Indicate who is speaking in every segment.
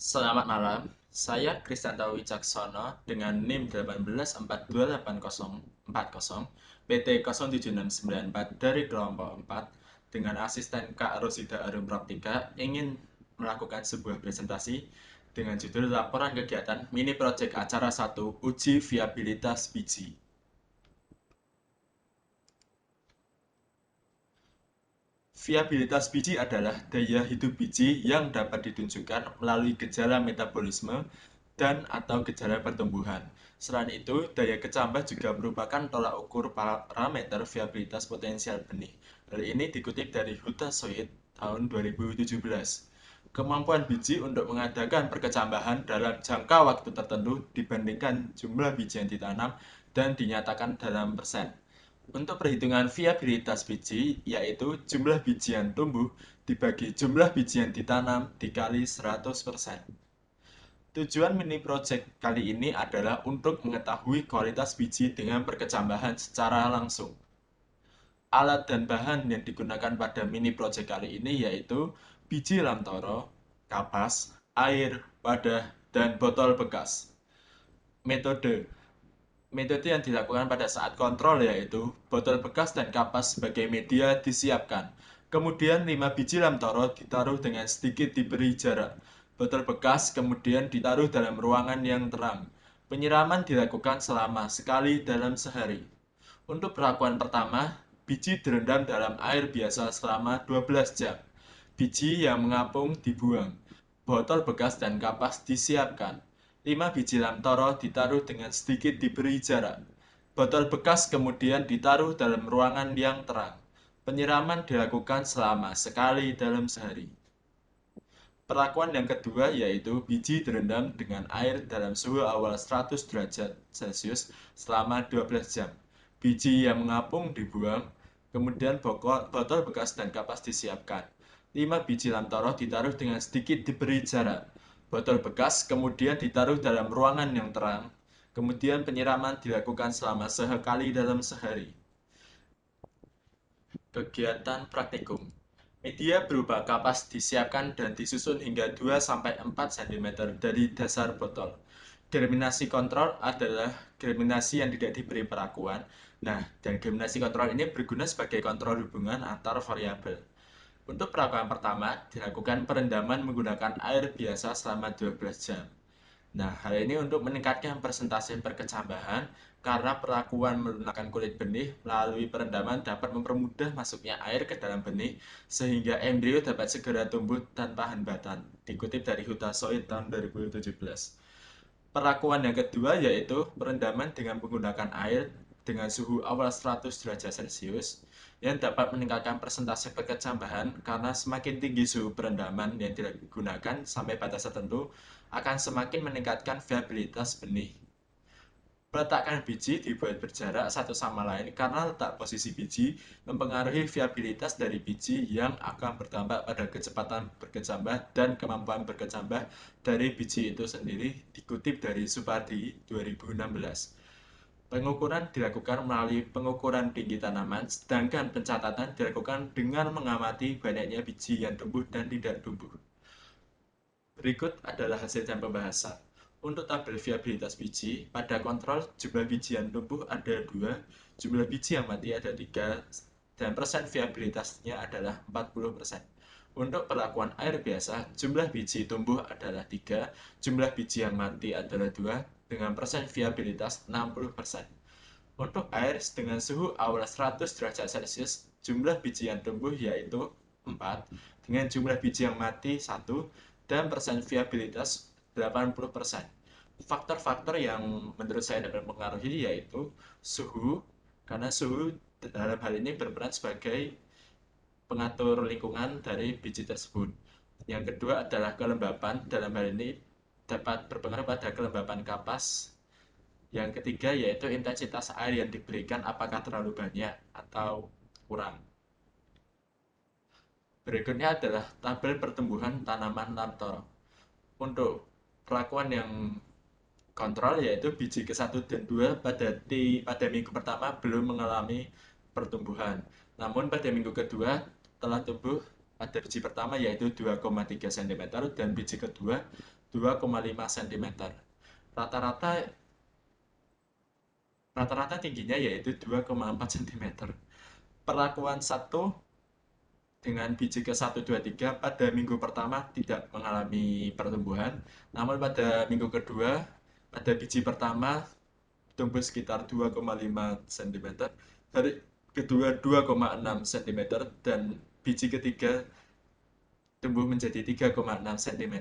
Speaker 1: Selamat malam, saya Kristanto Wicaksono dengan NIM 184280040 PT 07694 dari kelompok 4 dengan asisten Kak Rosida Arum Praktika ingin melakukan sebuah presentasi dengan judul Laporan Kegiatan Mini Project Acara 1 Uji Viabilitas Biji. Viabilitas biji adalah daya hidup biji yang dapat ditunjukkan melalui gejala metabolisme dan/atau gejala pertumbuhan. Selain itu, daya kecambah juga merupakan tolak ukur parameter viabilitas potensial benih. Hal ini dikutip dari Hutasoit tahun 2017. Kemampuan biji untuk mengadakan perkecambahan dalam jangka waktu tertentu dibandingkan jumlah biji yang ditanam dan dinyatakan dalam persen. Untuk perhitungan viabilitas biji, yaitu jumlah biji yang tumbuh dibagi jumlah biji yang ditanam dikali 100%. Tujuan mini project kali ini adalah untuk mengetahui kualitas biji dengan perkecambahan secara langsung. Alat dan bahan yang digunakan pada mini project kali ini yaitu biji lamtoro, kapas, air, wadah, dan botol bekas. Metode Metode yang dilakukan pada saat kontrol yaitu botol bekas dan kapas sebagai media disiapkan. Kemudian 5 biji lamtoro ditaruh dengan sedikit diberi jarak. Botol bekas kemudian ditaruh dalam ruangan yang terang. Penyiraman dilakukan selama sekali dalam sehari. Untuk perlakuan pertama, biji direndam dalam air biasa selama 12 jam. Biji yang mengapung dibuang. Botol bekas dan kapas disiapkan. 5 biji lamtoro ditaruh dengan sedikit diberi jarak. Botol bekas kemudian ditaruh dalam ruangan yang terang. Penyiraman dilakukan selama sekali dalam sehari. Perlakuan yang kedua yaitu biji direndam dengan air dalam suhu awal 100 derajat Celcius selama 12 jam. Biji yang mengapung dibuang, kemudian botol bekas dan kapas disiapkan. 5 biji lamtoro ditaruh dengan sedikit diberi jarak. Botol bekas kemudian ditaruh dalam ruangan yang terang. Kemudian penyiraman dilakukan selama sekali dalam sehari. Kegiatan praktikum. Media berupa kapas disiapkan dan disusun hingga 2-4 cm dari dasar botol. Germinasi kontrol adalah germinasi yang tidak diberi perakuan. Nah, dan germinasi kontrol ini berguna sebagai kontrol hubungan antar variabel. Untuk perakuan pertama, dilakukan perendaman menggunakan air biasa selama 12 jam. Nah, hal ini untuk meningkatkan persentase perkecambahan karena perlakuan menggunakan kulit benih melalui perendaman dapat mempermudah masuknya air ke dalam benih sehingga embrio dapat segera tumbuh tanpa hambatan. Dikutip dari Hutasoit tahun 2017. Perlakuan yang kedua yaitu perendaman dengan menggunakan air dengan suhu awal 100 derajat Celcius yang dapat meningkatkan persentase perkecambahan karena semakin tinggi suhu perendaman yang digunakan sampai batas tertentu akan semakin meningkatkan viabilitas benih. Peletakan biji dibuat berjarak satu sama lain karena letak posisi biji mempengaruhi viabilitas dari biji yang akan berdampak pada kecepatan berkecambah dan kemampuan berkecambah dari biji itu sendiri, dikutip dari Supardi 2016. Pengukuran dilakukan melalui pengukuran tinggi tanaman, sedangkan pencatatan dilakukan dengan mengamati banyaknya biji yang tumbuh dan tidak tumbuh. Berikut adalah hasil dan pembahasan. Untuk tabel viabilitas biji, pada kontrol jumlah biji yang tumbuh ada 2, jumlah biji yang mati ada 3, dan persen viabilitasnya adalah 40%. Untuk perlakuan air biasa, jumlah biji tumbuh adalah 3, jumlah biji yang mati adalah 2, dengan persen viabilitas 60%. Untuk air dengan suhu awal 100 derajat Celcius, jumlah biji yang tumbuh yaitu 4, dengan jumlah biji yang mati 1, dan persen viabilitas 80%. Faktor-faktor yang menurut saya dapat mempengaruhi yaitu suhu, karena suhu dalam hal ini berperan sebagai pengatur lingkungan dari biji tersebut. Yang kedua adalah kelembapan, dalam hal ini dapat berpengaruh pada kelembapan kapas. Yang ketiga yaitu intensitas air yang diberikan apakah terlalu banyak atau kurang. Berikutnya adalah tabel pertumbuhan tanaman lamtoro. Untuk perlakuan yang kontrol yaitu biji ke-1 dan 2 pada minggu pertama belum mengalami pertumbuhan. Namun pada minggu kedua telah tumbuh pada biji pertama yaitu 2,3 cm dan biji kedua 2,5 cm. Rata-rata rata-rata tingginya yaitu 2,4 cm. Perlakuan 1 dengan biji ke 1, 2, 3 pada minggu pertama tidak mengalami pertumbuhan, namun pada minggu kedua pada biji pertama tumbuh sekitar 2,5 cm, hari kedua 2,6 cm, dan biji ketiga tumbuh menjadi 3,6 cm.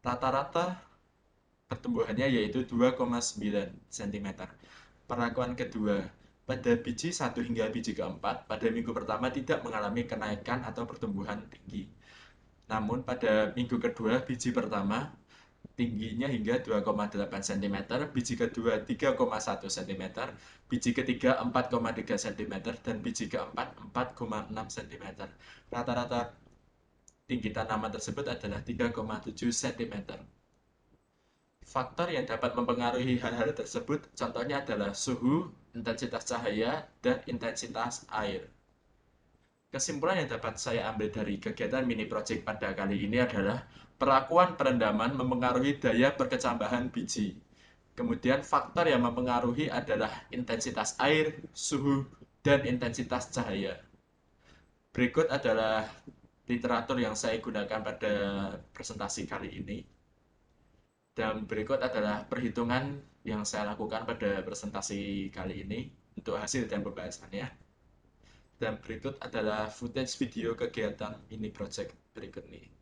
Speaker 1: Rata-rata pertumbuhannya yaitu 2,9 cm. Perlakuan kedua, pada biji 1 hingga biji keempat, pada minggu pertama tidak mengalami kenaikan atau pertumbuhan tinggi. Namun pada minggu kedua, biji pertama tingginya hingga 2,8 cm, biji kedua 3,1 cm, biji ketiga 4,3 cm, dan biji keempat 4,6 cm. Rata-rata tinggi tanaman tersebut adalah 3,7 cm. Faktor yang dapat mempengaruhi hal-hal tersebut contohnya adalah suhu, intensitas cahaya, dan intensitas air. Kesimpulan yang dapat saya ambil dari kegiatan mini project pada kali ini adalah perlakuan perendaman mempengaruhi daya perkecambahan biji. Kemudian faktor yang mempengaruhi adalah intensitas air, suhu, dan intensitas cahaya. Berikut adalah literatur yang saya gunakan pada presentasi kali ini. Dan berikut adalah perhitungan yang saya lakukan pada presentasi kali ini untuk hasil dan pembahasannya. Dan berikut adalah footage video kegiatan mini project berikut ini.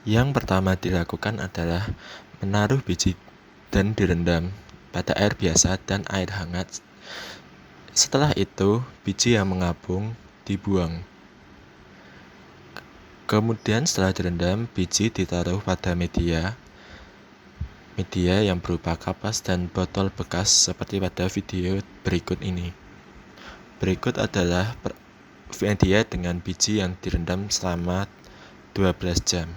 Speaker 2: Yang pertama dilakukan adalah menaruh biji dan direndam pada air biasa dan air hangat. Setelah itu, biji yang mengapung dibuang. Kemudian setelah direndam, biji ditaruh pada media yang berupa kapas dan botol bekas seperti pada video berikut ini. Berikut adalah media dengan biji yang direndam selama 12 jam.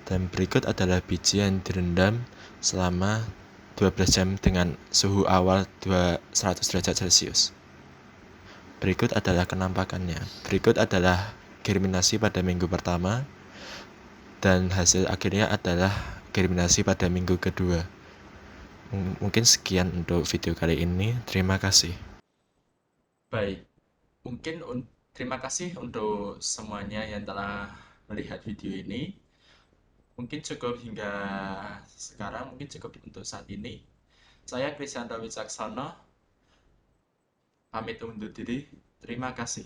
Speaker 2: Dan berikut adalah biji yang direndam selama 12 jam dengan suhu awal 100 derajat Celcius. Berikut adalah kenampakannya. Berikut adalah germinasi pada minggu pertama, dan hasil akhirnya adalah germinasi pada minggu kedua. Mungkin sekian untuk video kali ini. Terima kasih.
Speaker 1: Baik, mungkin terima kasih untuk semuanya yang telah melihat video ini. Mungkin cukup hingga sekarang, mungkin cukup untuk saat ini. Saya Krisyanto Wicaksono, pamit undur diri. Terima kasih.